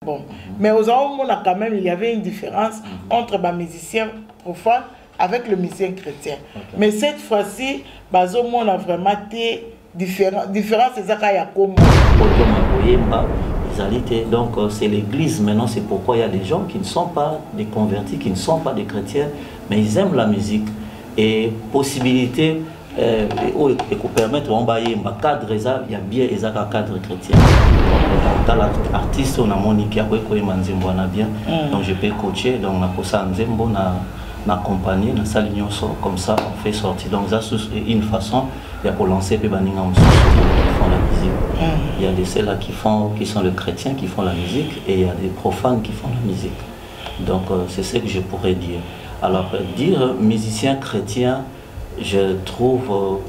Bon, mais aux hommes, quand même, il y avait une différence entre les musiciens profanes avec le musicien chrétien. Mais cette fois-ci, on a vraiment été différent. Différence, c'est ça qu'il y a comme. Donc c'est l'église maintenant, c'est pourquoi il y a des gens qui ne sont pas des convertis, qui ne sont pas des chrétiens, mais ils aiment la musique. Et possibilité, et permettre un cadre, il y a bien un cadre chrétien. Dans l'artiste, on a mon qui a bien, donc je peux coacher, donc on a posé un accompagner, on a comme ça, on fait sortir. Donc ça c'est une façon pour lancer les banning en font la musique. Il y a des ceux-là qui sont les chrétiens qui font la musique et il y a des profanes qui font la musique. Donc c'est ce que je pourrais dire. Alors dire musicien chrétien, je trouve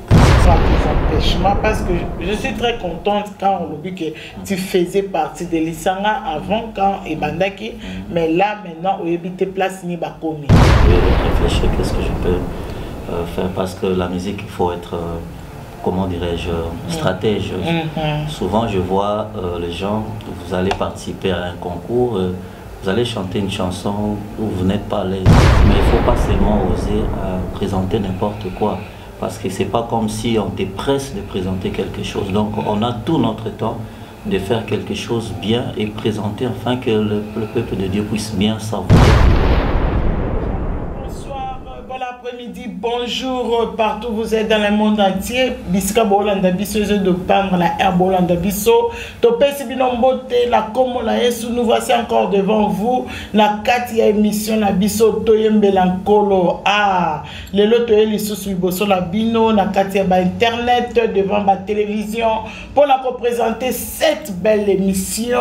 parce que je suis très contente quand on dit que tu faisais partie de l'Isanga avant quand Ebandaki, mais là maintenant où tes places ni bakomi. Je vais réfléchir qu'est-ce que je peux faire parce que la musique il faut être comment dirais-je stratège. Souvent je vois les gens, vous allez participer à un concours, vous allez chanter une chanson où vous n'êtes pas à l'aise, mais il ne faut pas seulement oser présenter n'importe quoi. Parce que c'est pas comme si on te presse de présenter quelque chose. Donc on a tout notre temps de faire quelque chose bien et présenter afin que le peuple de Dieu puisse bien savoir. Bonsoir, bon après-midi, bonjour partout vous êtes dans le monde entier. Biska Bolanda Bisso de Pambre, la Air Bolanda Bisso. Topé Sibinombote, la Como la Yesu, nous voici encore devant vous. La 4e émission, la Bisso Toyem Belankolo. Ah, le loto est les sous Bisso la Bino, la 4e internet, devant ma télévision, pour la représenter cette belle émission.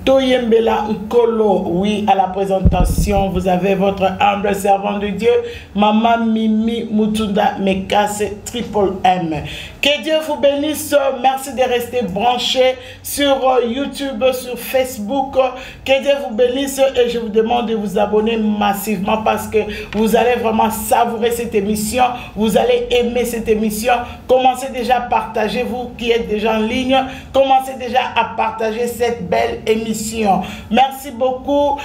Toyem Belankolo, oui, à la présentation, vous avez votre humble servant de Dieu, Maman Mimi Mutunda Mekase Triple M. Que Dieu vous bénisse. Merci de rester branchés sur YouTube, sur Facebook. Que Dieu vous bénisse et je vous demande de vous abonner massivement parce que vous allez vraiment savourer cette émission. Vous allez aimer cette émission. Commencez déjà à partager, vous qui êtes déjà en ligne. Commencez déjà à partager cette belle émission. Merci beaucoup.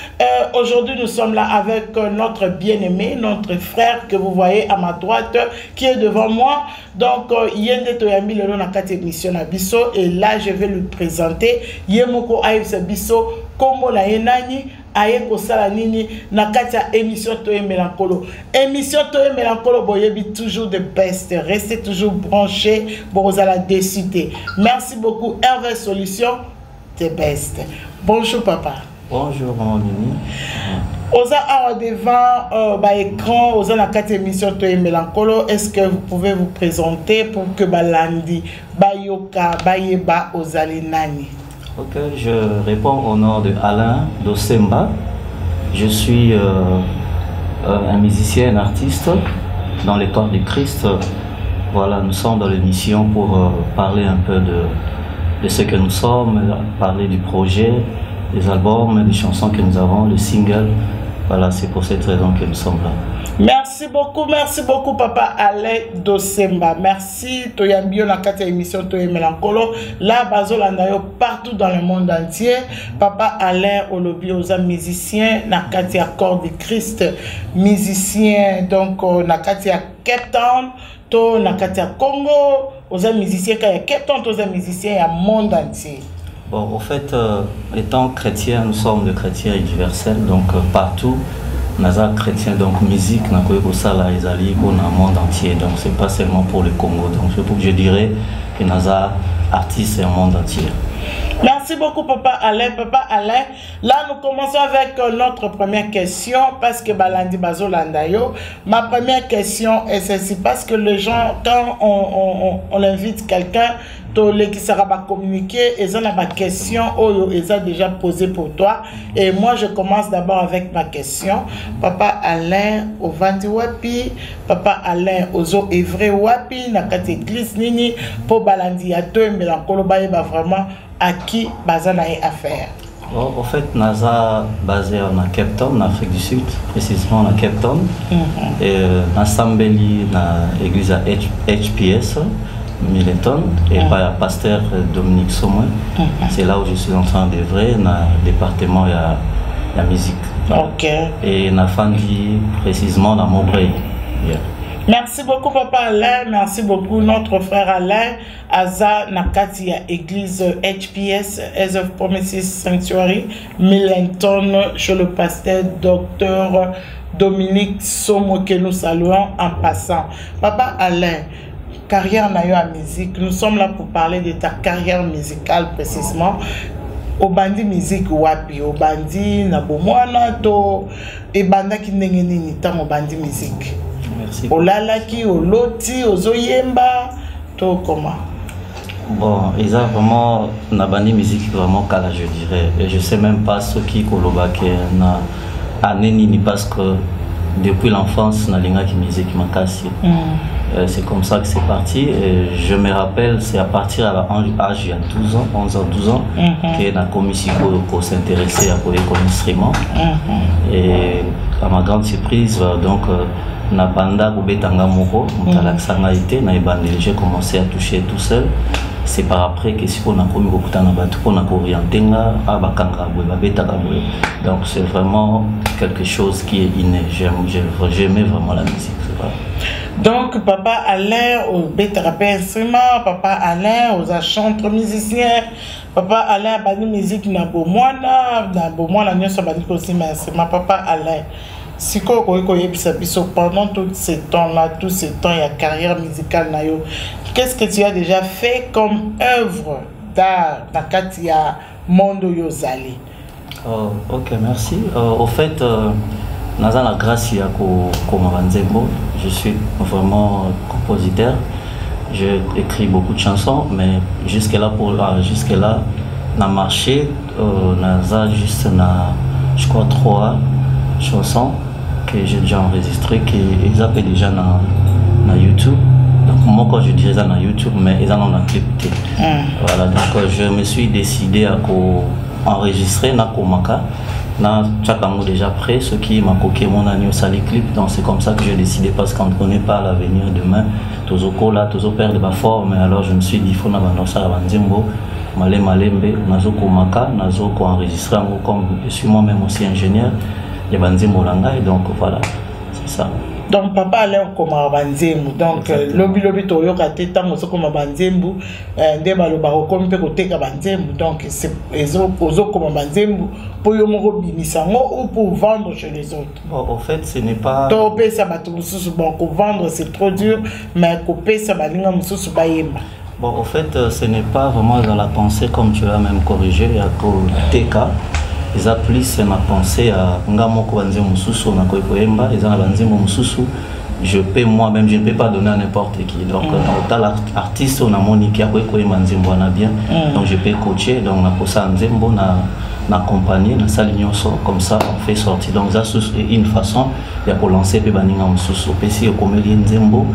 Aujourd'hui, nous sommes là avec notre bien-aimé, notre frère que vous voyez à ma droite qui est devant moi. Donc, Yende Toyambi le nom na 4 émissions na biso et là je vais lui présenter Yemoko Aïbsa Bisso Kombo la Yenani Ayeko Sala Nini na 4 émission Toye Melankolo. Émission Toye Melankolo boyebi toujours de best. Restez toujours branchés pour la décider. Merci beaucoup Hervé Solution de best. Bonjour papa. Bonjour maman Mimi. Oza devant écran, Oza na 4 émissions Toye Melankolo. Est-ce que vous pouvez vous présenter pour que Balandi, Bayoka, Bayeba, Ozali Nani? Ok, je réponds au nom de Alain Dosemba. Je suis un musicien, un artiste dans le corps de Christ. Voilà, nous sommes dans l'émission pour parler un peu de ce que nous sommes, parler du projet, des albums, des chansons que nous avons, le single. Voilà, c'est pour cette raison que nous sommes là. Merci beaucoup papa Alain Dosemba. Merci Toyambio na 4 émission Toye Melankolo. Là bazolandayo partout dans le monde entier. Papa Alain Olobi oza musicien na 4 accords de Christ, musicien donc na 4 Cape Town, to na 4 Congo, oza musicien ka Cape Town, oza musicien à monde entier. Bon, au fait, étant chrétien, nous sommes des chrétiens universels, donc partout, Naza chrétien, donc musique, n'a pas ça là, ils allaient pour le monde entier, donc c'est pas seulement pour le Congo, donc je dirais que Naza artiste est au monde entier. Merci beaucoup Papa Alain. Papa Alain, là nous commençons avec notre première question parce que Balandi Bazolandayo. Ma première question est celle-ci parce que les gens, quand on invite quelqu'un, qui sera communiquer, et ça ma question, ils ont déjà posé pour toi. Et moi je commence d'abord avec ma question. Papa Alain, au Vandi Wapi, Papa Alain, Ozo Evre Wapi, Nakate Église Nini, pour Balandi Yato et Melankolo Baïba vraiment. À qui Bazana est affaire? Bon, en fait, NASA basé en Cape Town, en Afrique du Sud, précisément en Cape Town. Et Nasambeli, na église à HPS, Millenton et par pasteur Dominique Somoué. C'est là où je suis en train d'œuvrer dans le département de la musique. Ok. Et Nafandi précisément dans Montbreuil. Yeah. Merci beaucoup Papa Alain, merci beaucoup notre frère Alain. Aza Nakati à église HPS, As of Promises Sanctuary, Millenton, chez le pasteur Dr Dominique Somo que nous saluons en passant. Papa Alain, carrière na yo à musique, nous sommes là pour parler de ta carrière musicale précisément. Au bandi musique wapi, au bandi na bomwana to e banda ki ndenge nini tango bandi musique. Merci. Olalaki, oloti, ozoyemba, to comment? Bon, ils ont vraiment na bandi musique vraiment kala je dirais. Et je sais même pas ce qui kolobake na aneni parce que depuis l'enfance na linga ki musique makasi. C'est comme ça que c'est parti. Et je me rappelle, c'est à partir à l'âge de 12 ans, 11 ans, 12 ans, que la commission s'intéressait à l'instrument. Et à ma grande surprise, donc, na banda kubetanga moko, j'ai commencé à toucher tout seul. C'est par après que si on a commis beaucoup de temps, on a orienté, donc c'est vraiment quelque chose qui est inné. J'aimais vraiment la musique. Donc, Papa Alain au bétarapé instrument, Papa Alain aux chanteur musicien, Papa Alain a bani musique na bomwana n'y a pas de aussi mais Papa Alain. Si pendant tous ces temps-là, tous ces temps, il y a carrière musicale na yo. Qu'est-ce que tu as déjà fait comme œuvre d'art dans Katia Mondo Yozali? Ok, merci. Au fait, dans la grâce, il y a je suis vraiment compositeur. J'ai écrit beaucoup de chansons, mais jusque-là, on a marché, on a juste, je crois, 3 chansons que j'ai déjà enregistrées, qui sont déjà dans YouTube. Donc, moi, quand je dirais ça dans YouTube, mais ils en ont un clip. Voilà, donc je me suis décidé à enregistrer na Komaka. Na Tchakango déjà prêt, ce qui m'a coqué mon année au sali clip, donc c'est comme ça que j'ai décidé parce qu'on ne connaît pas l'avenir demain. Tozoko là, Tozo perd de ma forme, alors je me suis dit il faut n'avoir ça à Banzimbo, Malé Malembe, Nazoko Maka, Nazoko enregistré comme je suis moi-même aussi ingénieur, de Banzimbo Langa, et donc voilà, c'est ça. Donc papa allait comme Banzembu, donc lobi toyo kate tango so comme Banzembu, ndeba lo baro comme pe côté ka Banzembu, donc c'est ezo comme Banzembu pour yo moko bimisango ou pour vendre chez les autres. Bon, en fait, ce n'est pas to pe ça ba to mususu bon ko vendre c'est trop dur, mais ko pe ça ba linga mususu ba yemba. Bon, en fait, ce n'est pas vraiment dans la pensée comme tu as même corrigé à TK. Ils ont plus ma pensée à Ngamoko Banze Mususu, na Koyemba, ils ont Banze Mususu. Je peux moi-même, je ne peux pas donner à n'importe qui. Donc, dans l'artiste, on a moniqué à Koyemba Nzembo, on a bien. Donc, je peux coacher, donc, on a posé Nzembo, on a accompagné, on a saligné comme ça, on fait sortir. Donc, ça, c'est une façon de lancer les Baninga Mususu. Puis, si on met Nzembo,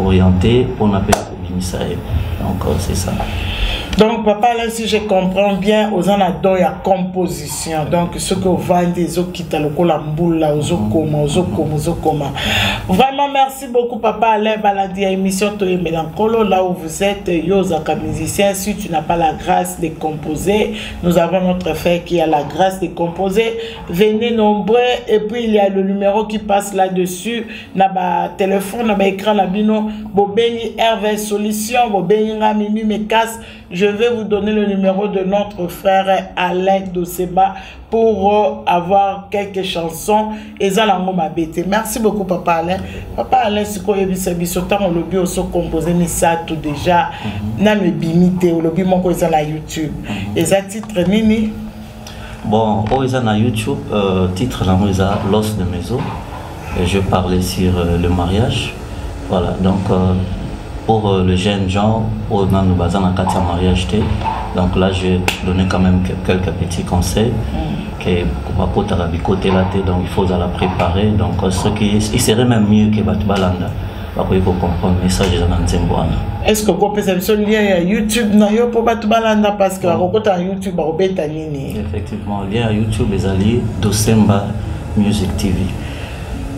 orienté, on appelle Komisaï. Donc, c'est ça. Donc, papa, là, si je comprends bien, aux anadons, il y a composition. Donc, ce que vous vendez, les autres qui t'ont la boule, là, aux autres. Vraiment, merci beaucoup, papa. Alain Baladi à émission Toye Mélancolo, là où vous êtes, Yozaka musicien. Si tu n'as pas la grâce de composer, nous avons notre frère qui a la grâce de composer. Venez nombreux. Et puis, il y a le numéro qui passe là-dessus. N'a téléphone, n'a écran, n'a bino. Bobeni RV Solution, Bobeni Ramimi Mekas. Je vais vous donner le numéro de notre frère Alain Doseba pour avoir quelques chansons. Et ça, merci beaucoup, Papa Alain. Papa Alain, c'est quoi il on lobby aussi composé, mais ça tout déjà. N'a le bimité, au lobby mon quoi na YouTube. Et ça titre nini? Bon, ils sont na YouTube. Titre là, ils ont L'os de mes os. Je parlais sur le mariage. Voilà, donc. Pour le jeune gens, on a nous basé dans le mariage. Donc là, je donner quand même quelques petits conseils. Que pour donc il faut la préparer. Donc ce qui il serait même mieux que Batbalanda. Il faut comprendre le message dans Nzemboana. Est-ce que vous pouvez lien à YouTube pour Batbalanda parce que YouTube effectivement, lien à YouTube est allié Dosemba Music TV.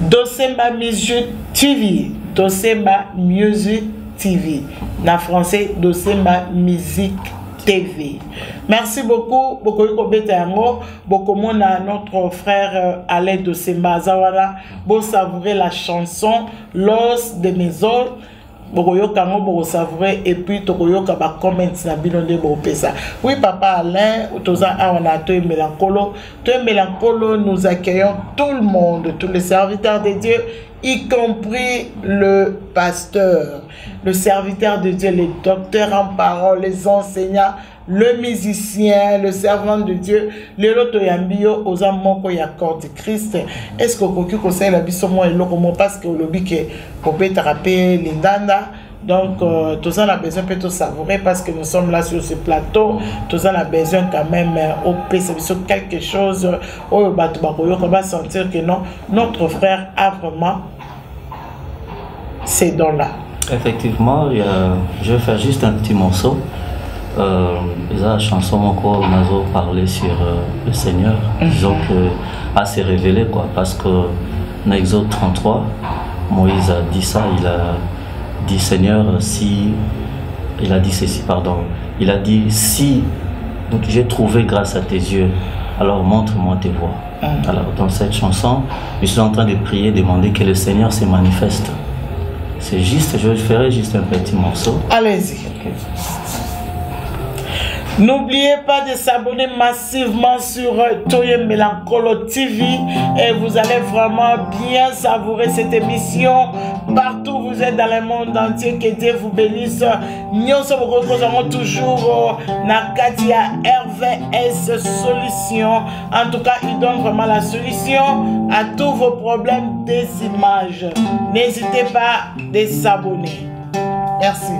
Dosemba Music TV. Dosemba Music TV. Na français, Dosemba Musique TV. Merci beaucoup. Beaucoup à notre frère Alain Dosemba Zawala. Bon savourer la chanson L'os de mes os. Beaucoup savourer et puis tokoyoka ba comment na bilonde bo pesa. Oui papa Alain, toza on a toi Mélancolo. Toi Mélancolo, nous accueillons tout le monde, tous les serviteurs de Dieu, y compris le pasteur, le serviteur de Dieu, les docteurs en parole, les enseignants, le musicien, le servant de Dieu, le loto yambio aux amoko ya corps de Christ. Est-ce que vous conseille la bisomo et lokomo parce que le bique pour rattraper l'indanda. Donc, tout ça, on a besoin de savourer parce que nous sommes là sur ce plateau. Tout ça, on a besoin quand même au sur quelque chose. On va sentir que non, notre frère a vraiment ces dons-là. Effectivement, je vais faire juste un petit morceau. La chanson encore, on a parlé sur le Seigneur. Disons que assez révélé quoi, parce que dans Exode 33, Moïse a dit ça, il a dit Seigneur, si il a dit ceci, pardon, il a dit si donc j'ai trouvé grâce à tes yeux, alors montre-moi tes voies. Alors dans cette chanson, je suis en train de prier, demander que le Seigneur se manifeste. C'est juste, je ferai juste un petit morceau. Allez-y. Okay. N'oubliez pas de s'abonner massivement sur Toye Mélancolo TV et vous allez vraiment bien savourer cette émission. Partout où vous êtes dans le monde entier, que Dieu vous bénisse. Nous sommes toujours Nakatia RVS Solution. En tout cas, il donne vraiment la solution à tous vos problèmes des images. N'hésitez pas de s'abonner. Merci.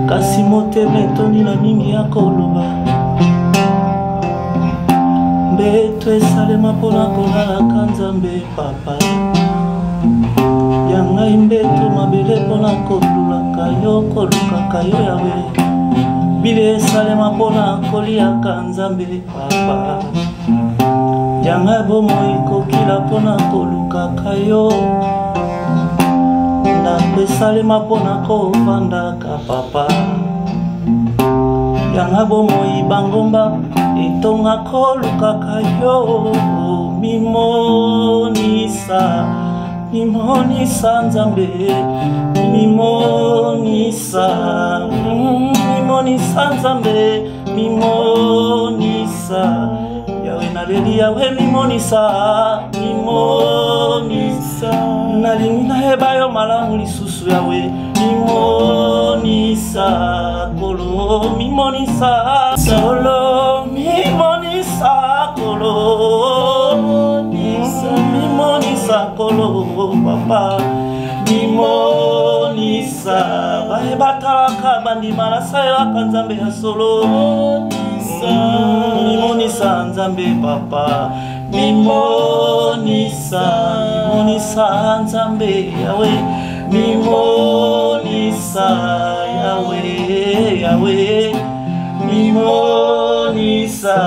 Kasi motema etoni na mingi ya koloba mbeto esalema mpona kolalaka Nzambe papa ya ngai mbeto mabele mpona kolulaka yo kolukaka yo yawe bile esalema mpona koliaka Nzambe papa ya ngai bomoi kokila mpona kolukaka yo esalema mpona kovandaka papa yanga bomoi bangomba etonga kolukaka yo mimonisa mimonisa Nzambe mimonisa mimonisa Nzambe mimonisa yawe naleli yawe mimonisa mimonisa nalingi nayeba yo malamu lisusu yawe mimonisa kolo mimonisa solo mimonisa kolo mimonisa kolo papa mimonisa bae batalaka bandima nasayelaka Nzambe ya solo mimonisa Nzambe papa mimonisa mimonisa Nzambe yawe mimonisa yawe yawe mimonisa.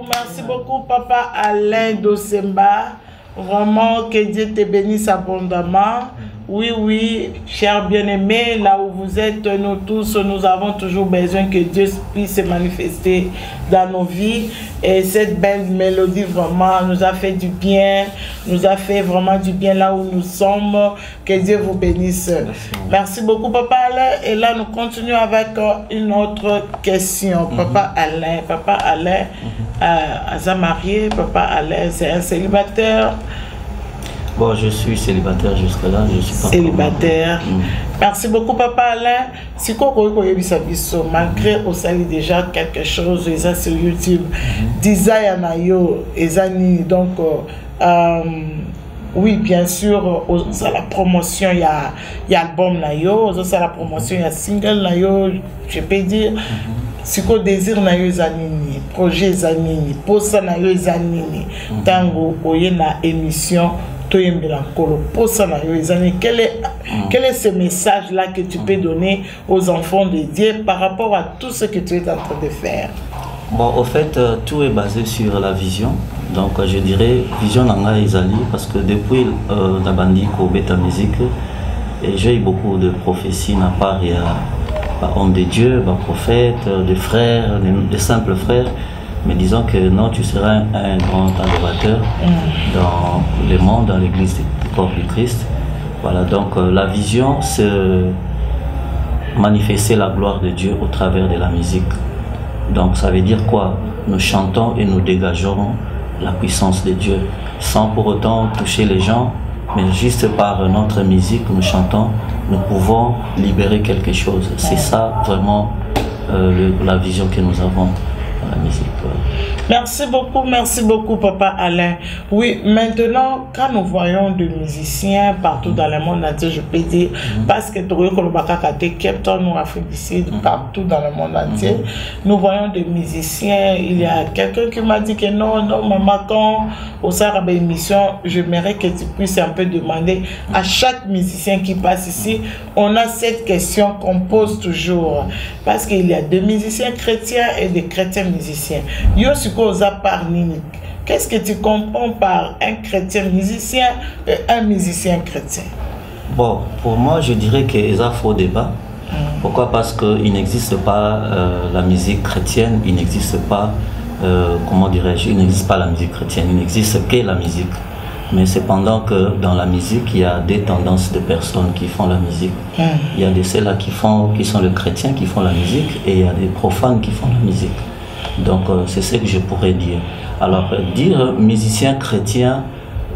Merci beaucoup, Papa Alain Dosemba. Vraiment, que Dieu te bénisse abondamment. Oui, oui, chers bien-aimés, là où vous êtes, nous tous, nous avons toujours besoin que Dieu puisse se manifester dans nos vies. Et cette belle mélodie vraiment nous a fait du bien, nous a fait vraiment du bien là où nous sommes. Que Dieu vous bénisse. Merci beaucoup, Papa Alain. Et là, nous continuons avec une autre question. Papa Alain, Aza marié, Papa Alain, c'est un célibataire. Bon, je suis célibataire jusque-là, je suis pas célibataire. Merci beaucoup, Papa Alain. Si malgré au salut déjà quelque chose, ils sur YouTube, Desire Nayo, Ezani, donc, oui, bien sûr, à la promotion, il y a album Nayo, à la promotion, il y a single Nayo, je peux dire. Si vous désirez nayo zanini, projet zanini, posa nayo zanini, tango oye na émission toyembela kolo posa nayo zanini. Quel est ce message là que tu peux donner aux enfants de Dieu par rapport à tout ce que tu es en train de faire? Bon, au fait, tout est basé sur la vision. Donc, je dirais vision nanga ezali parce que depuis la bandi ko beta musique, j'ai eu beaucoup de prophéties na part et hommes de Dieu, prophètes, des frères, des simples frères, mais disons que non, tu seras un grand adorateur dans le monde, dans l'église du corps du Christ. Voilà, donc la vision, c'est manifester la gloire de Dieu au travers de la musique. Donc ça veut dire quoi? Nous chantons et nous dégageons la puissance de Dieu, sans pour autant toucher les gens, mais juste par notre musique, nous chantons, nous pouvons libérer quelque chose. C'est ça vraiment la vision que nous avons dans la musique. Merci beaucoup, Papa Alain. Oui, maintenant, quand nous voyons des musiciens partout dans le monde entier, je peux dire, parce que Cape Town ou Afrique du Sud, partout dans le monde entier, nous voyons des musiciens. Il y a quelqu'un qui m'a dit que non, maman, quand au Sarabé émission, j'aimerais que tu puisses un peu demander à chaque musicien qui passe ici, on a cette question qu'on pose toujours, parce qu'il y a des musiciens chrétiens et des chrétiens musiciens. Qu'est-ce que tu comprends par un chrétien musicien et un musicien chrétien? Bon, pour moi, je dirais qu'il y a un faux débat. Pourquoi? Parce qu'il n'existe pas la musique chrétienne, il n'existe pas, comment dirais-je, il n'existe pas la musique chrétienne, il n'existe que la musique. Mais cependant que dans la musique, il y a des tendances de personnes qui font la musique. Il y a de ceux-là qui sont les chrétiens qui font la musique et il y a des profanes qui font la musique. Donc c'est ce que je pourrais dire. Alors dire musicien chrétien,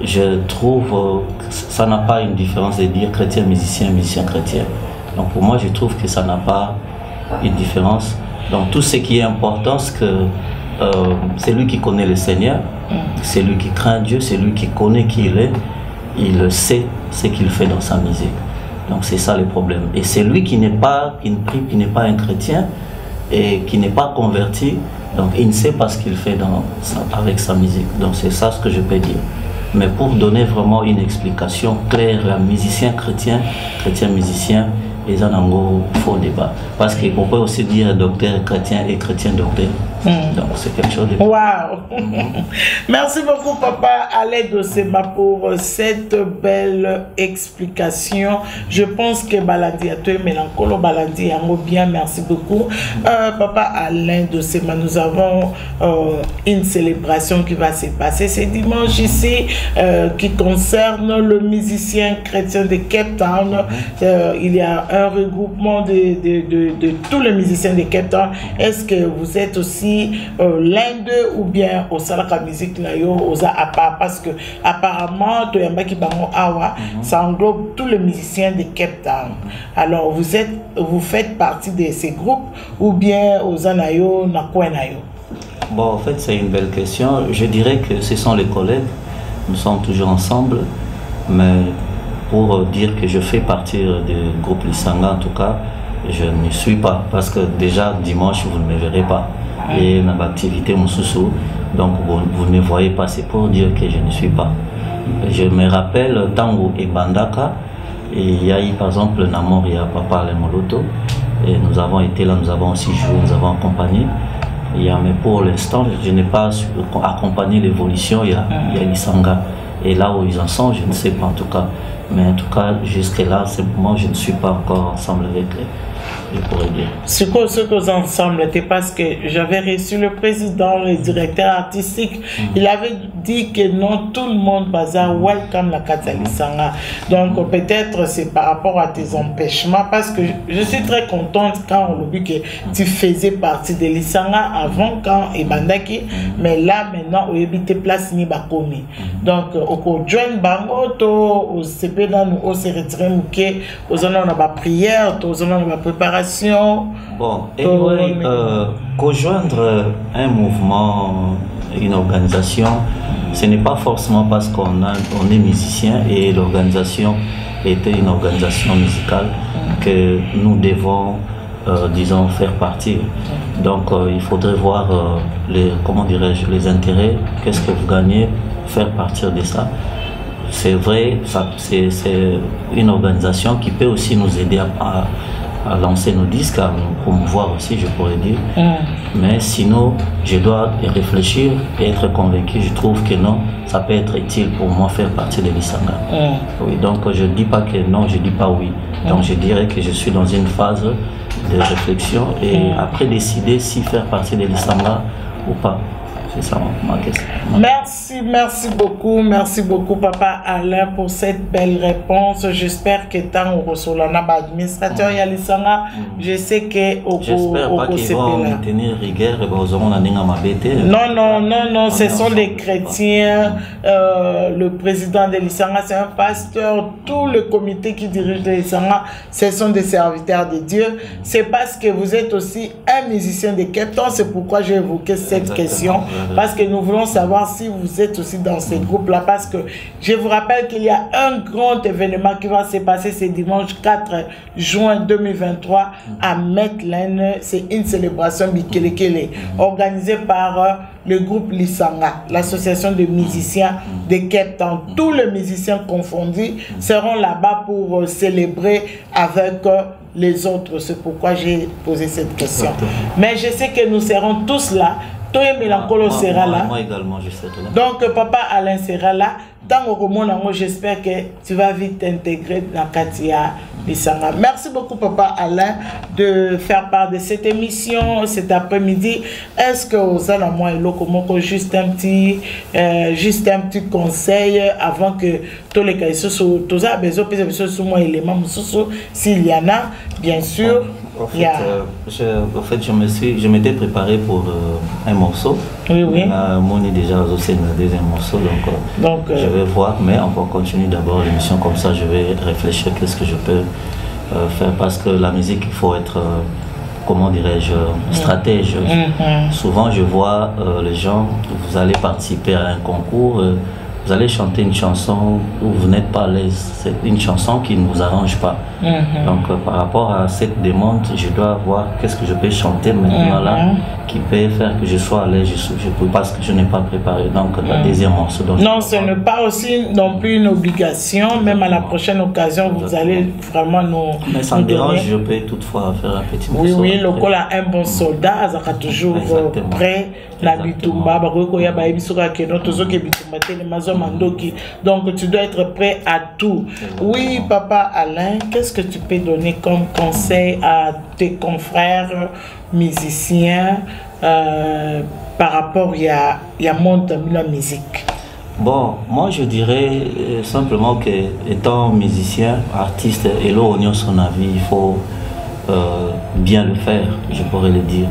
je trouve que ça n'a pas une différence de dire chrétien musicien, musicien chrétien. Donc pour moi je trouve que ça n'a pas une différence. Donc tout ce qui est important, c'est que c'est lui qui connaît le Seigneur, c'est lui qui craint Dieu, c'est lui qui connaît qui il est, il sait ce qu'il fait dans sa musique. Donc c'est ça le problème. Et c'est lui qui n'est pas un chrétien et qui n'est pas converti. Donc il ne sait pas ce qu'il fait avec sa musique. Donc c'est ça ce que je peux dire. Mais pour donner vraiment une explication claire, un musicien chrétien, chrétien musicien, ils ont un gros faux débat. Parce qu'on peut aussi dire docteur chrétien et chrétien docteur. Donc c'est quelque chose de... Waouh. Merci beaucoup, Papa Alain Doseba, pour cette belle explication. Je pense que Baladi a tué Mélancolo, Baladi a bien. Merci beaucoup. Papa Alain Doseba, nous avons une célébration qui va se passer ce dimanche ici, qui concerne le musicien chrétien de Cape Town. Il y a un regroupement de tous les musiciens de Cape Town. Est-ce que vous êtes aussi l'un d'eux ou bien au Salaka Musique Nayo, à part, parce que apparemment ça englobe tous les musiciens de Cape Town. Alors vous faites partie de ces groupes ou bien aux Anayo, Nakwenayo? Bon, en fait c'est une belle question. Je dirais que ce sont les collègues, nous sommes toujours ensemble, mais pour dire que je fais partie du groupe Lisanga, en tout cas, je ne suis pas, parce que déjà dimanche vous ne me verrez pas. Et dans l'activité Moussoussou, donc vous ne me voyez pas, c'est pour dire que je ne suis pas. Je me rappelle Tango et Bandaka, et il y a eu par exemple Namor et Papa Lemoloto, et nous avons été là, nous avons aussi joué, nous avons accompagné. Mais pour l'instant, je n'ai pas accompagné l'évolution, il y a Lisanga. Et là où ils en sont, je ne sais pas en tout cas. Mais en tout cas, jusque-là, simplement, je ne suis pas encore ensemble avec eux. Je pourrais dire. Ce que ensemble, c'est parce que j'avais reçu le président, le directeur artistique. Il avait dit que non, tout le monde bazar welcome la Katalisanga. Donc peut-être c'est par rapport à tes empêchements, parce que je suis très contente quand on a vu que tu faisais partie de l'Isanga avant, quand Ebandaki, mais là maintenant on habite place ni bakomi. Donc au joindre bango to au CP là nous on se retire mouké, aux on a prière, aux on a préparation. Bon, anyway, rejoindre un mouvement, une organisation, ce n'est pas forcément parce qu'on est musicien et l'organisation était une organisation musicale que nous devons, disons, faire partie. Donc, il faudrait voir comment dirais-je, les intérêts, qu'est-ce que vous gagnez, faire partir de ça. C'est vrai, c'est une organisation qui peut aussi nous aider à lancer nos disques, à nous promouvoir aussi, je pourrais dire. Mais sinon, je dois réfléchir et être convaincu. Je trouve que non, ça peut être utile pour moi faire partie de l'Isanga. Oui, donc je ne dis pas que non, je ne dis pas oui. Donc je dirais que je suis dans une phase de réflexion et après décider si faire partie de l'Isanga ou pas. C'est ça ma question. Merci beaucoup Papa Alain pour cette belle réponse. J'espère que tant au Rosolana administrateur Yalisanga, je sais que j'espère pas qu'ils vont maintenir rigueur et non, ce sont des chrétiens. Le président de l'Isanga, c'est un pasteur. Tout le comité qui dirige l'Isanga, ce sont des serviteurs de Dieu. C'est parce que vous êtes aussi un musicien de Cape Town, c'est pourquoi j'ai évoqué cette question. Parce que nous voulons savoir si vous êtes aussi dans ces groupes-là. Parce que je vous rappelle qu'il y a un grand événement qui va se passer ce dimanche 4 juin 2023 à Medland. C'est une célébration Bikelekele organisée par le groupe Lisanga, l'association de musiciens de Cape Town. Tous les musiciens confondus seront là-bas pour célébrer avec les autres. C'est pourquoi j'ai posé cette question. Mais je sais que nous serons tous là. Toi et Mélancolo sera là. Moi également, je serai là. Donc, Papa Alain sera là. Tant au moment, j'espère que tu vas vite t'intégrer dans Katia Lisanga. Merci beaucoup, Papa Alain, de faire part de cette émission cet après-midi. Est-ce que vous avez moi et Lokomoko juste un petit conseil avant que tous les cas tous a besoin de moi élément s'il y en a, bien sûr. En fait, je m'étais préparé pour un morceau. Oui. Mon est déjà aussi le deuxième morceau, donc je vais voir, mais on va continuer d'abord l'émission comme ça. Je vais réfléchir qu'est-ce que je peux faire parce que la musique, il faut être, comment dirais-je, stratège. Souvent, je vois les gens, vous allez participer à un concours. Vous allez chanter une chanson où vous n'êtes pas à l'aise. C'est une chanson qui ne vous arrange pas. Donc, par rapport à cette demande, je dois voir qu'est-ce que je peux chanter maintenant là, qui peut faire que je sois à l'aise. Je peux parce que je n'ai pas préparé. Donc, la deuxième morceau. Non, ce n'est pas aussi non plus une obligation. Même à la prochaine occasion, vous allez vraiment nous. Mais ça me dérange, je peux toutefois faire un petit morceau. Oui, le col a un bon soldat, ça sera toujours prêt. Donc tu dois être prêt à tout. Oui, Papa Alain, qu'est-ce que tu peux donner comme conseil à tes confrères musiciens par rapport à monde de la musique? Bon, moi je dirais simplement que étant musicien, artiste, et là on a son avis, il faut bien le faire, je pourrais le dire.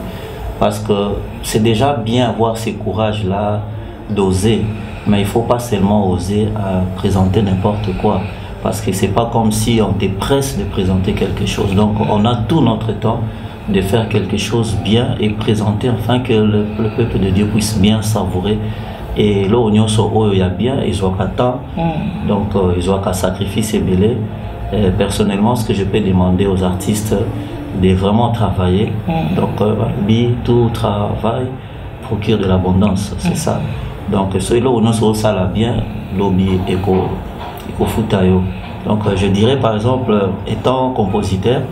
Parce que c'est déjà bien avoir ce courage-là d'oser, mais il ne faut pas seulement oser à présenter n'importe quoi. Parce que ce n'est pas comme si on te presse de présenter quelque chose. Donc on a tout notre temps de faire quelque chose bien et présenter afin que le peuple de Dieu puisse bien savourer. Et là, on y a bien, ils ont qu'à temps, donc ils ont qu'à sacrifier ces bélés. Personnellement, ce que je peux demander aux artistes, de vraiment travailler. Donc, tout travail procure de l'abondance, c'est ça. Donc, celui-là, on a ça là bien, lobby, éco-foutayo. Donc, je dirais par exemple, étant compositeur,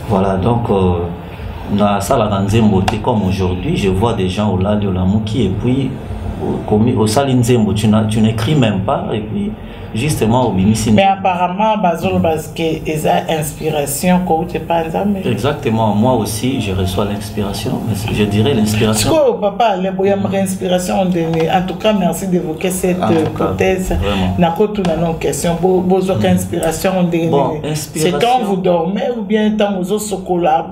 voilà, donc, dans ça, la beauté, comme aujourd'hui, je vois des gens au Lali, au Lamouki, et puis, au Salinzembo, tu n'écris même pas, et puis justement au Bimisi. Mais apparemment, Bazolo, parce que les inspiration, exactement, moi aussi je reçois l'inspiration, je dirais l'inspiration. Papa, l'inspiration, en tout cas, merci d'évoquer cette hypothèse. Question. Inspiration, c'est quand vous dormez ou bien quand vous êtes chocolat,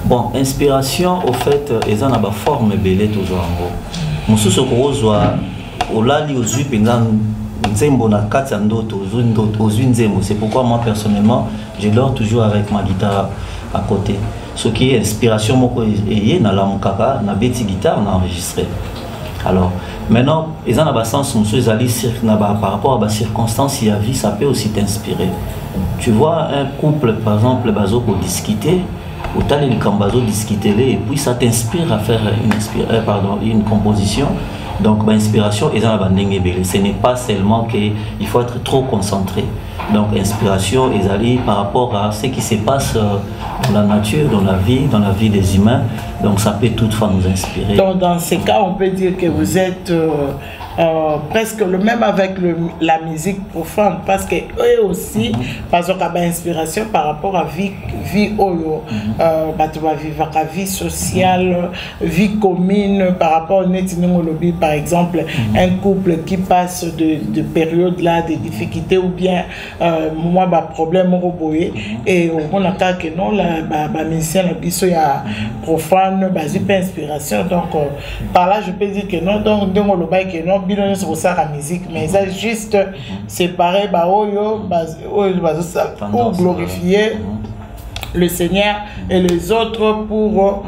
bon, inspiration, au fait, ils ont une forme belle toujours en gros. Monsieur Sokorozwa, Olali Ozu Pengan Nzembo na Katsandoto, Ozu Nzembo. C'est pourquoi moi personnellement, je dors toujours avec ma guitare à côté. Ce qui est inspiration, moi, et na la mukaka, na beti guitare, on a enregistré. Alors, maintenant, ils ont un sens, par rapport à la circonstance, il y a vie, ça peut aussi t'inspirer. Tu vois, un couple, par exemple, bazo pour discuter, ou t'as les cambazo discuter, et puis ça t'inspire à faire une composition. Donc, l'inspiration, ce n'est pas seulement qu'il faut être trop concentré. Donc, inspiration, par rapport à ce qui se passe dans la nature, dans la vie des humains. Donc, ça peut toutefois nous inspirer. Donc, dans ces cas, on peut dire que vous êtes presque le même avec la musique profane, parce que eux aussi, parce qu'ils ont inspiration par rapport à vie oyo, vie sociale, vie commune, par rapport à par exemple, un couple qui passe de périodes là, de difficultés ou bien moi, problème au boye, et on a que non, la musicien, la biso, il y a profane, pas inspiration, donc par là, je peux dire que non, donc on que non, sur la musique, mais ça juste séparer pour glorifier le Seigneur et les autres pour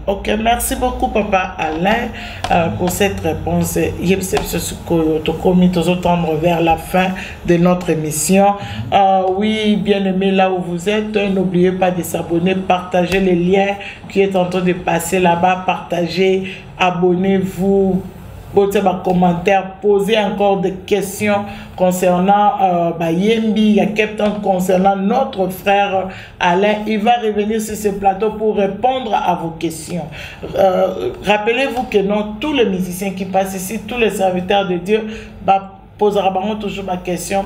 ok, merci beaucoup Papa Alain pour cette réponse. Tendre vers la fin de notre émission. Oui, bien aimé, là où vous êtes, n'oubliez pas de s'abonner, partagez les liens qui est en train de passer là-bas, partagez, abonnez-vous, posez des commentaires, posez encore des questions concernant Yembi, concernant notre frère Alain. Il va revenir sur ce plateau pour répondre à vos questions. Rappelez-vous que non, tous les musiciens qui passent ici, tous les serviteurs de Dieu, poseront toujours ma question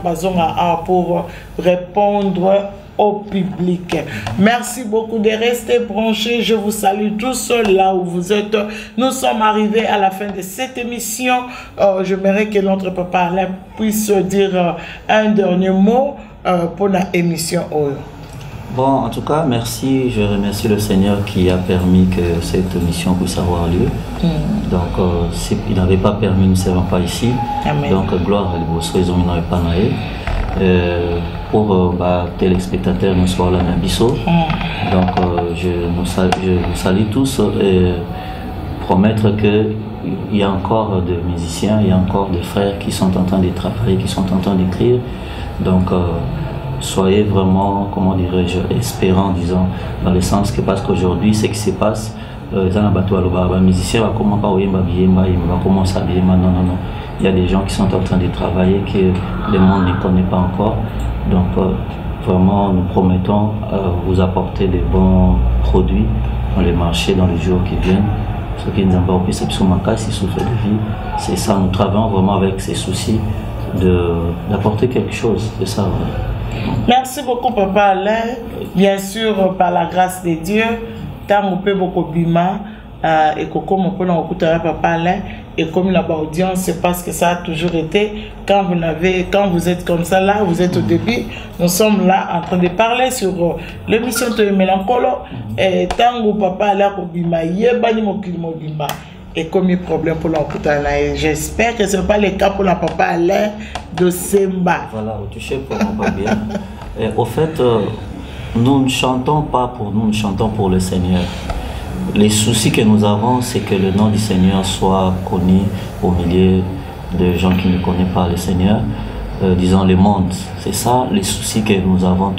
pour répondre au public. Merci beaucoup de rester branchés. Je vous salue tous là où vous êtes. Nous sommes arrivés à la fin de cette émission. J'aimerais que notre papa Alain puisse dire un dernier mot pour la émission. Bon, en tout cas, merci. Je remercie le Seigneur qui a permis que cette émission puisse avoir lieu. Donc, il n'avait pas permis, nous ne serons pas ici. Amen. Donc, gloire à l'Ibosso, ils n'avaient pas naé. Pour téléspectateurs, nous sommes là à Bisso. Donc, je vous salue tous et promettre qu'il y a encore de musiciens, il y a encore de frères qui sont en train de travailler, qui sont en train d'écrire. Donc, soyez vraiment, comment dirais-je, espérants, disons, dans le sens que parce qu'aujourd'hui, ce qui se passe, les musiciens vont commencer à bien, non. Il y a des gens qui sont en train de travailler que le monde ne connaît pas encore. Donc, vraiment, nous promettons vous apporter des bons produits dans les marchés, dans les jours qui viennent. Ce qui nous a pas c'est souffle de vie. C'est ça, nous travaillons vraiment avec ces soucis d'apporter quelque chose. C'est ça. Merci beaucoup, Papa Alain. Bien sûr, par la grâce de Dieu, tant on peut beaucoup bima et comme on peut écouter Papa Alain. Et comme la audience, c'est parce que ça a toujours été, quand vous êtes comme ça là, vous êtes au début, nous sommes là en train de parler sur l'émission de Mélancolo. Et tant que papa là pour bima, yebani mokilimo bima. Et comme il y a problème pour l'encoutana, j'espère que ce n'est pas le cas pour la papa Alain de Semba. Voilà, tu sais pour moi bien. Au fait, nous ne chantons pas pour nous, nous chantons pour le Seigneur. Les soucis que nous avons, c'est que le nom du Seigneur soit connu au milieu de gens qui ne connaissent pas le Seigneur, disons le monde. C'est ça les soucis que nous avons.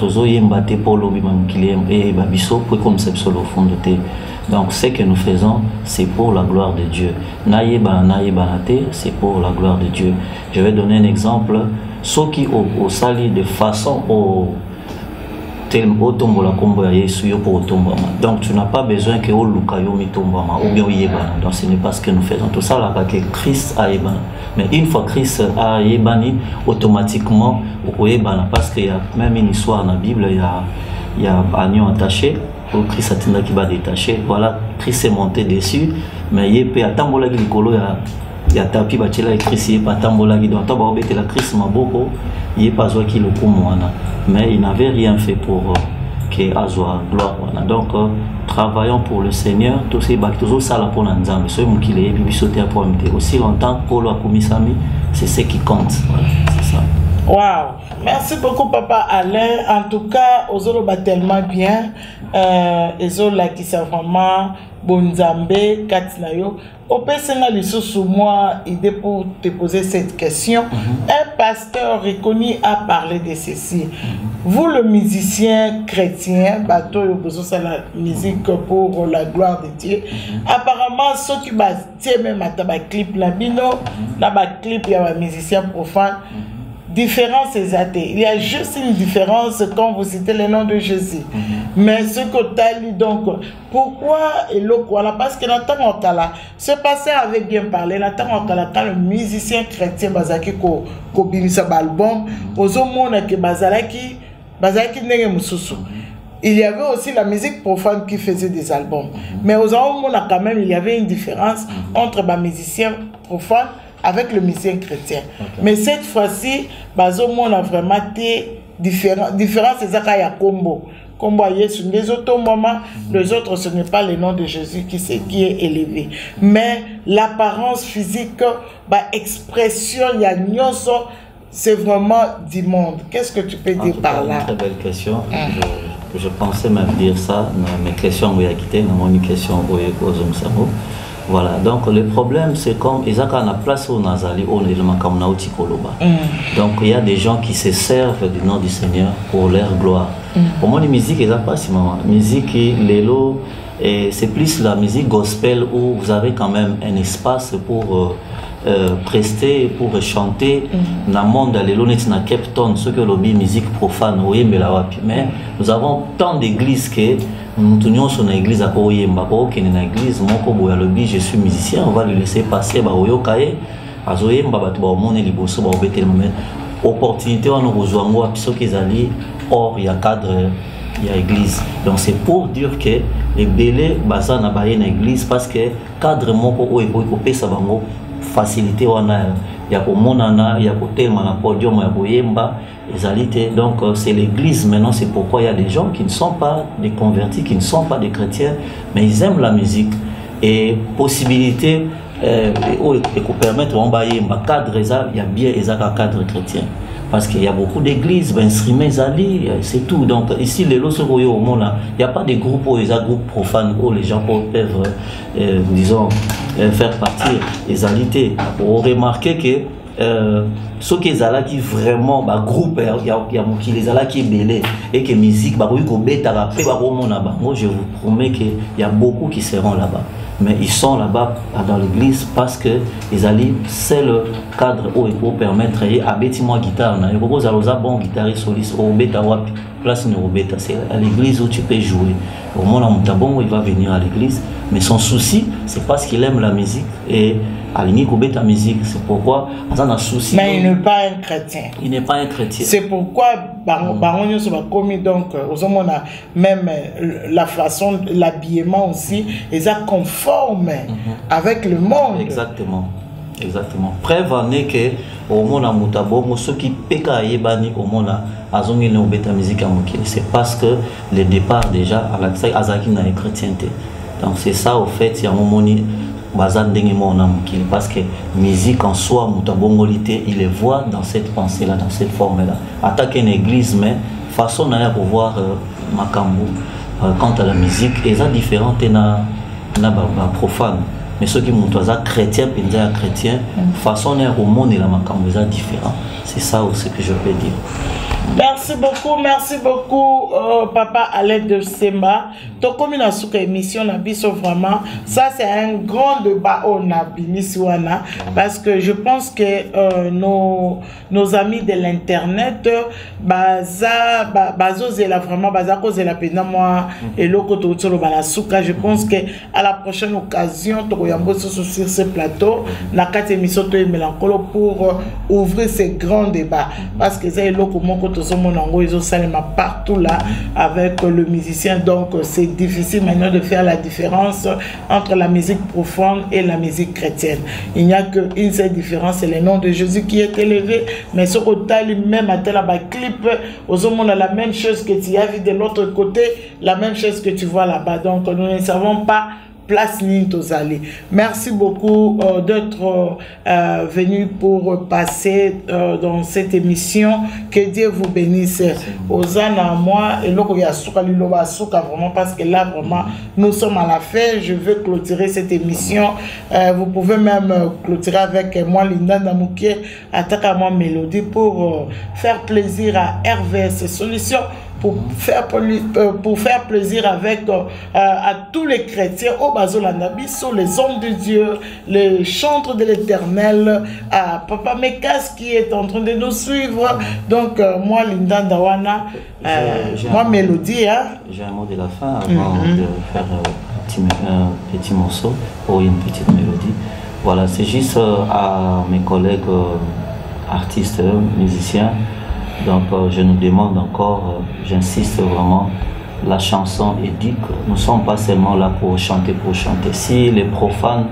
Donc ce que nous faisons, c'est pour la gloire de Dieu. C'est pour la gloire de Dieu. Je vais donner un exemple. Ceux qui au sali de façon otombola kombo ya Yesu yo pour otombama. Donc tu n'as pas besoin que o luka yo mitombama ou bien yebana. Donc ce n'est pas ce que nous faisons. Tout ça là que Christ a yebana. Mais une fois Christ a yebani, automatiquement au yebana parce qu'il y a même une histoire dans la Bible, il y a agneau attaché. Christ a tenu qui va détacher. Voilà, Christ est monté dessus, mais il peut attendre la glicolo il y a tapis bachela et Christ il pas tambola qui doit t'avoir bête la Christ maboko il est pas joie qui le kumwana mais il n'avait rien fait pour que azwa gloire donc travaillons pour le Seigneur tous ces bactéries ça la pour l'ensemble ceux qui les bibi sauter pour m'aider aussi longtemps pour le komisami c'est ce qui compte voilà, c'est ça. Wow, merci beaucoup Papa Alain. En tout cas, Ozolo va tellement bien. Ezola qui c'est vraiment Bonzambe, Katinayo. Au personnel, il sous moi idée pour te poser cette question. Un pasteur reconnu a parlé de ceci. Vous, le musicien chrétien, bateau la musique pour la gloire de Dieu. Apparemment, ceux qui battent même à clip la bino, là clip il y a un musicien profane. Différence est athée. Il y a juste une différence quand vous citez le nom de Jésus. Mais ce que tu as lu, donc, pourquoi et l'autre, voilà, parce que Nathan Okala, ce passé avait bien parlé, Nathan Okala, quand le musicien chrétien Bazaki ko binisa album, aux hommes qui Bazalaki nenge mususu. Il y avait aussi la musique profane qui faisait des albums. Mais aux hommes, quand même, il y avait une différence entre les musiciens profanes avec le musicien chrétien. Mais cette fois-ci, on a vraiment été différent. Différence, c'est ça qu'il y a combo. Combo à Yesu. Les autres moments, les autres, ce n'est pas le nom de Jésus qui est élevé. Mais l'apparence physique, expression, il y a nyonso, c'est vraiment du monde. Qu'est-ce que tu peux dire par là? Très belle question. Je pensais même dire ça. Mes questions ont été quittées. Mon question aux hommes. Voilà, donc le problème c'est comme Isaac a place au Nazali, on est le Makamnaouti Koloba. Donc il y a des gens qui se servent du nom du Seigneur pour leur gloire. Pour moi, la musique, ils pas si maman. Musique, l'élo, c'est plus la musique gospel où vous avez quand même un espace pour prester, pour chanter. Dans le monde, l'élo n'est pas Capton, ce que l'objet musique profane, mais nous avons tant d'églises que nous tenions sur une église à Koyemba, qui est une église, moi, je suis musicien, on va le laisser passer, opportunité, on nous rejoint, ceux qui allaient, or, il y a cadre, il y a église. Donc c'est pour dire que les bélés, ça n'a pas une église parce que cadre, moi, ça va faciliter, il y a pour monana, il y a pour tellement un podium, il y a pour yemba, donc c'est l'église maintenant, c'est pourquoi il y a des gens qui ne sont pas des convertis, qui ne sont pas des chrétiens, mais ils aiment la musique et possibilité et qu'on permette on va y cadre il y a bien un cadre chrétien parce qu'il y a beaucoup d'églises instruments c'est tout. Donc ici les lots au monde il n'y a pas de groupes où les groupes profanes où les gens peuvent disons faire partie des alités pour remarquer que ceux qui sont là qui vraiment groupe il y a qui les là qui est belé et que musique moi je vous promets qu'il y a beaucoup qui seront là-bas. Mais ils sont là-bas dans l'église parce que les alliés, c'est le cadre où il faut permettre à bêtiment guitare. Il propose à l'osa bon guitariste soliste au bêta wap place au bêta. C'est à l'église où tu peux jouer. Au moment où il va venir à l'église, mais son souci, c'est parce qu'il aime la musique et aligné au bêta musique. C'est pourquoi on a un souci. Mais il n'est pas un chrétien. Il n'est pas un chrétien. C'est pourquoi Baron se va commis donc aux hommes on a même la façon l'habillement aussi et ça conforme avec le monde. Exactement. Exactement. Preuve en est que au monde à Moutabo, ceux qui péka yebani au monde à zongi le bêta musique à Mokili, c'est parce que le départ déjà à la Azaki n'a pas chrétienté. Donc c'est ça au fait, il y a un moment parce que musique en soi, Moutabongolité, il les voit dans cette pensée-là, dans cette forme-là. Attaquer une église, mais façon d'ailleurs pour voir Makambo quant à la musique, et ça différent et profane. Mais ceux qui montrent ça chrétien, chrétien, façon d'ailleurs au monde et la Makambo, c'est différent. C'est ça aussi que je peux dire. Merci beaucoup, Papa Alain de Semba. Comme une émission, vraiment, ça c'est un grand débat on a parce que je pense que nos amis de l'internet, je pense que à la prochaine occasion, sur ce plateau, la 4 émissions pour ouvrir ces grands débats parce que c'est ils ont partout là avec le musicien, donc c'est difficile maintenant de faire la différence entre la musique profonde et la musique chrétienne. Il n'y a qu'une seule différence, c'est le nom de Jésus qui est élevé, mais ce côté même à tel clip aux hommes on a la même chose que tu as vu de l'autre côté, la même chose que tu vois là-bas, donc nous ne savons pas place Nintozali. Merci beaucoup d'être venu pour passer dans cette émission. Que Dieu vous bénisse. Osana, moi, et là, il y a vraiment parce que là, vraiment, nous sommes à la fin. Je veux clôturer cette émission. Vous pouvez même clôturer avec moi, Linda Namouké, attaque à moi Mélodie pour faire plaisir à RVS Solutions. Pour faire plaisir avec à tous les chrétiens au Bazolanabi, sur les hommes de Dieu, les chantres de l'Éternel, à Papa Mekas qui est en train de nous suivre. Donc moi Linda Dawana, moi Mélodie. J'ai un mot de la fin avant de faire un petit morceau pour une petite mélodie. Voilà, c'est juste à mes collègues artistes, musiciens. Donc je nous demande encore, j'insiste vraiment, la chanson éduque. Nous ne sommes pas seulement là pour chanter. Si les profanes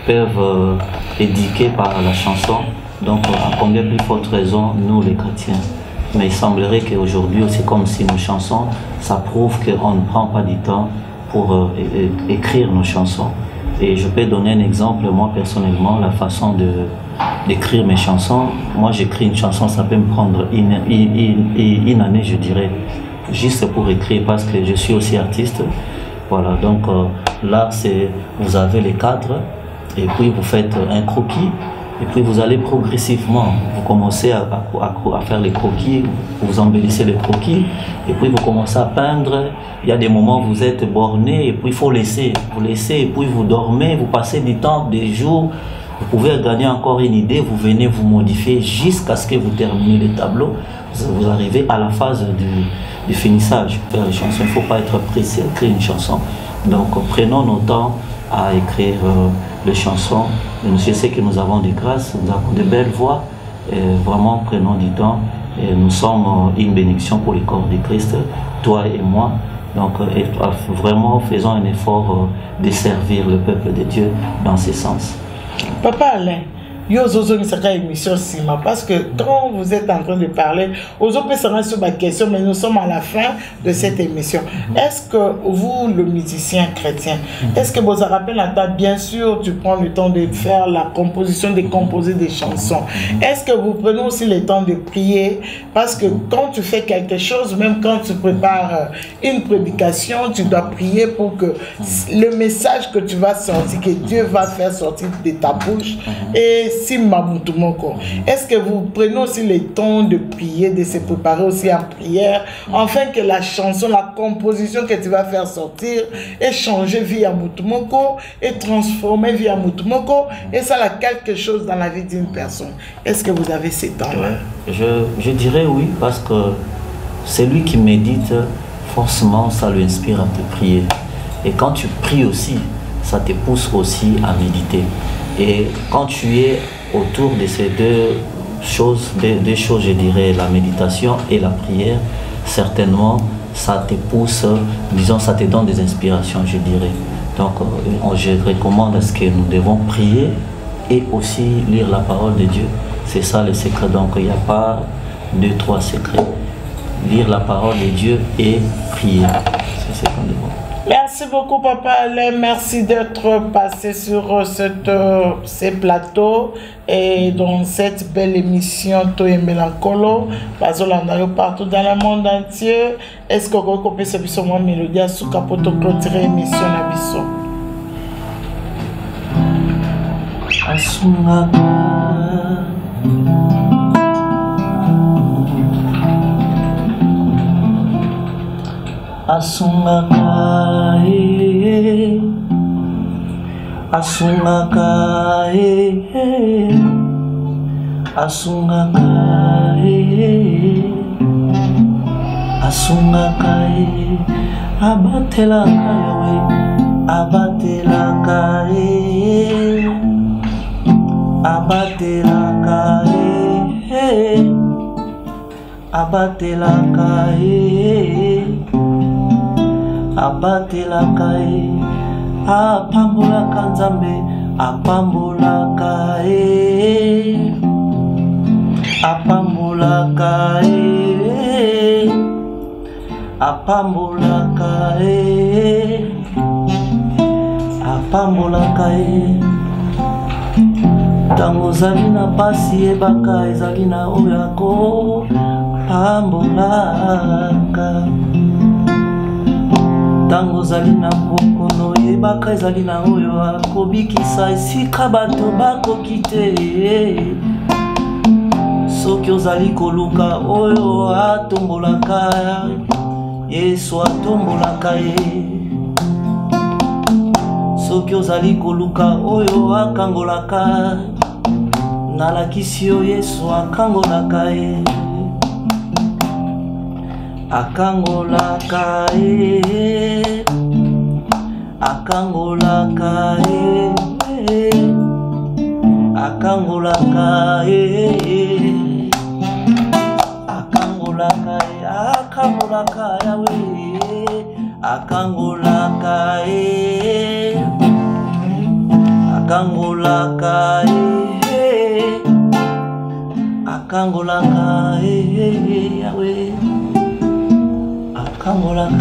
peuvent éduquer par la chanson, donc à combien plus forte raison nous les chrétiens. Mais il semblerait qu'aujourd'hui c'est comme si nos chansons, ça prouve qu'on ne prend pas du temps pour écrire nos chansons. Et je peux donner un exemple, moi personnellement, la façon d'écrire mes chansons. Moi j'écris une chanson, ça peut me prendre une année, je dirais, juste pour écrire parce que je suis aussi artiste. Voilà, donc là vous avez les cadres et puis vous faites un croquis et puis vous allez progressivement, vous commencez à faire les croquis, vous embellissez les croquis et puis vous commencez à peindre. Il y a des moments où vous êtes borné et puis il faut laisser, vous laissez et puis vous dormez, vous passez du temps, des jours, vous pouvez gagner encore une idée, vous venez vous modifier jusqu'à ce que vous terminez les tableaux, vous arrivez à la phase du finissage. Faire les chansons, il ne faut pas être pressé à écrire une chanson. Donc prenons nos temps à écrire les chansons. Je sais que nous avons des grâces, nous avons de belles voix, et vraiment prenons du temps. Et nous sommes une bénédiction pour le corps de Christ, toi et moi. Donc vraiment faisons un effort de servir le peuple de Dieu dans ce sens. Papa Alain, émission parce que quand vous êtes en train de parler, aux autres personnes sur ma question, mais nous sommes à la fin de cette émission. Est-ce que vous, le musicien chrétien, est-ce que vous vous rappelez la date? Bien sûr, tu prends le temps de faire la composition, de composer des chansons. Est-ce que vous prenez aussi le temps de prier? Parce que quand tu fais quelque chose, même quand tu prépares une prédication, tu dois prier pour que le message que tu vas sortir, que Dieu va faire sortir de ta bouche, et est-ce que vous prenez aussi le temps de prier, de se préparer aussi en prière, afin que la chanson, la composition que tu vas faire sortir et changer via Mutumoko et transformer via Mutumoko et ça a quelque chose dans la vie d'une personne? Est-ce que vous avez ces temps-là? Je dirais oui, parce que celui qui médite, forcément, ça lui inspire à te prier. Et quand tu pries aussi, ça te pousse aussi à méditer. Et quand tu es autour de ces deux choses, je dirais, la méditation et la prière, certainement, ça te pousse, disons, ça te donne des inspirations, je dirais. Donc, je recommande à ce que nous devons prier et aussi lire la parole de Dieu. C'est ça le secret. Donc, il n'y a pas 2-3 secrets. Lire la parole de Dieu et prier. C'est ce qu'on demande. Merci beaucoup, Papa Alain. Merci d'être passé sur ces plateaux et dans cette belle émission Toye Melankolo. Partout dans le monde entier. Est-ce que vous pouvez faire une mélodie sur capoto clôturer l'émission Nabiso? asungaka asungaka asungaka asungaka abatelaka yawe abatelaka abatelaka abatelaka abatelaka apambolaka nzambe apambolaka apambolaka apambolaka apambolaka tango ozali na pasi yebaka ezali na oyo akopambolaka tango ozali na bokono yebaka ezali na oyo akobikisa esika bato bakoki te soki ozali koluka oyo atombolaka Yesu atombolaka ye soki ozali koluka oyo akangolaka nalakisi yo Yesu akangolaka ye akangolaka ye akangolaka ye akangolaka ye akangolaka ye akangolaka yawe akangolaka ye akangolaka ye akangolaka ye yawe akangolaka.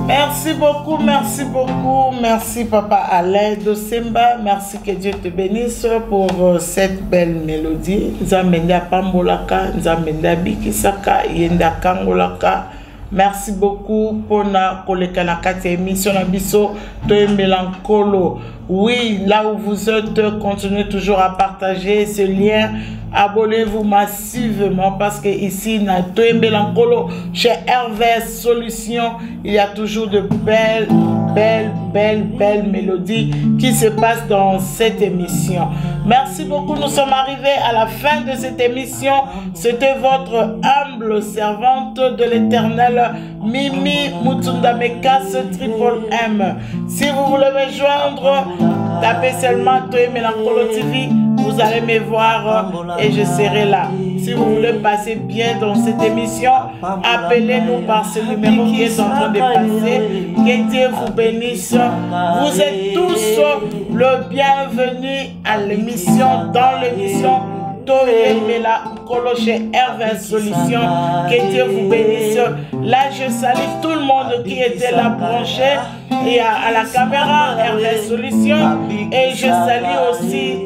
Merci beaucoup, merci Papa Alain Dosemba, merci que Dieu te bénisse pour cette belle mélodie. Nzamenda Pambolaka, Nzamenda Bikisaka, Yenda Kangolaka. Merci beaucoup pour la koleka émission Nabiso de Mélancolo. Oui, là où vous êtes, continuez toujours à partager ce lien. Abonnez-vous massivement parce que ici, dans Mélancolo, chez RVS Solutions, il y a toujours de belles mélodies qui se passent dans cette émission. Merci beaucoup. Nous sommes arrivés à la fin de cette émission. C'était votre humble servante de l'Éternel, Mimi Mutunda Mekas Triple M. Si vous voulez me joindre, tapez seulement Toye Mélancolo TV. Vous allez me voir et je serai là. Si vous voulez passer bien dans cette émission, appelez-nous par ce numéro qui est en train de passer. Que Dieu vous bénisse. Vous êtes tous le bienvenu à l'émission, dans l'émission Toye Mélancolo chez RVS Solutions. Que Dieu vous bénisse. Là, je salue tout le monde qui était là branché et à la caméra RVS Solutions. Et je salue aussi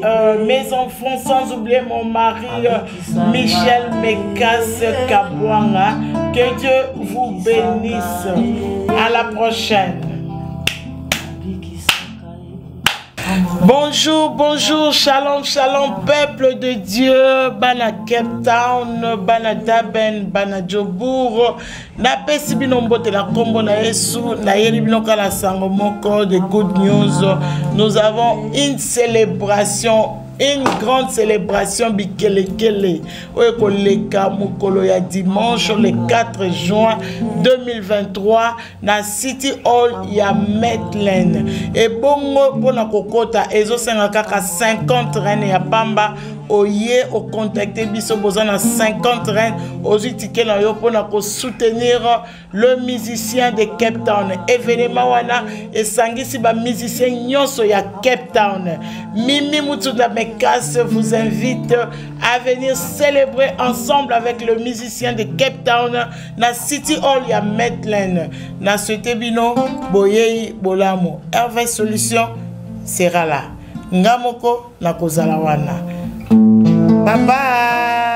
mes enfants, sans oublier mon mari Michel Mekas Kabouanga. Que Dieu vous bénisse. À la prochaine. Bonjour, bonjour, shalom, shalom, peuple de Dieu, Bana Cape Town, Bana Daben, Bana Jobour, na pesi binombo te la kombo na Yesu, na yeli binoka la sango moko de good news. Nous avons une célébration, une grande célébration bikelekele oyekoleka mokolo ya dimanche le 4 juin 2023 na City Hall ya Maitland. Et bongo pona kokota ezosenga kaka 50 reines ya pamba oye o contacter biso bozana 50 reines ozu ticket na yo pona ko soutenir le musicien de Cape Town. Événement wana esangisi ba musicien nyonso ya Cape Town. Mimi Mutunda Mekas vous invite à venir célébrer ensemble avec le musicien de Cape Town na City Hall ya Maitland. Na souhaité bino boyei bolamo. RVS Solutions sera là. Ngamoko na kozala wana. Bye bye.